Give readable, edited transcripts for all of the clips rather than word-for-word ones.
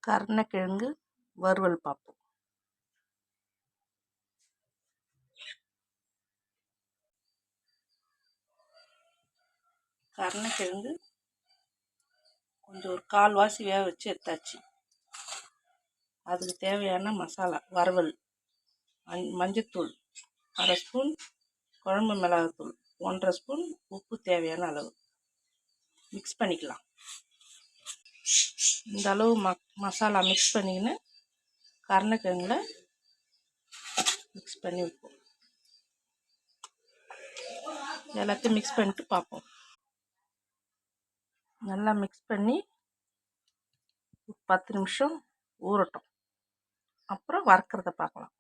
கருணக்கிழங்கு வறுவல் பார்ப்போம். கருணக்கிழங்கு கொஞ்சம் ஒரு கால்வாசி வேக வச்சு எடுத்தாச்சு. அதுக்கு தேவையான மசாலா வறுவல், மஞ்சத்தூள் 1/2 ஸ்பூன், குழம்பு மிளகாத்தூள் 1/2 ஸ்பூன், உப்பு தேவையான அளவு மிக்ஸ் பண்ணிக்கலாம். இந்த அளவு மசாலா மிக்ஸ் பண்ணிக்கின்னு கருணக்கிழங்குல மிக்ஸ் பண்ணி வைப்போம். எல்லாத்தையும் மிக்ஸ் பண்ணிட்டு பார்ப்போம். நல்லா மிக்ஸ் பண்ணி 10 நிமிஷம் ஊறட்டும். அப்புறம் வறுக்கிறத பார்க்கலாம்.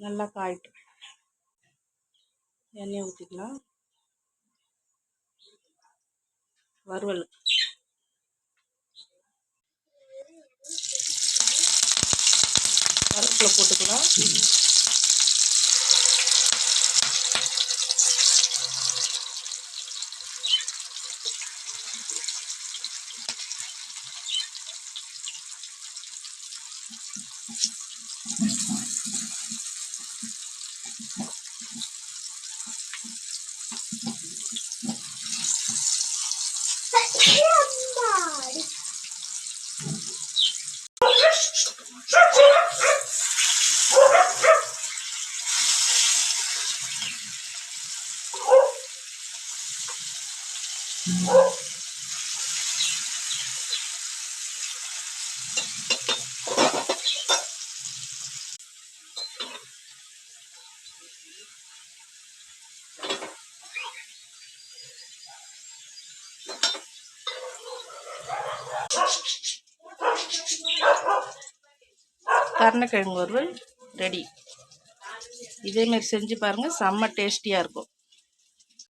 நல்லா காயிட்டும். எண்ணெய் ஊற்றிக்கலாம். வறுவல் கருவேப்பிலை போட்டுக்கலாம். கருணக்கிழங்கு வறுவல் ரெடி. இதேமாரி செஞ்சு பாருங்கள், செம்ம டேஸ்டியாக இருக்கும்.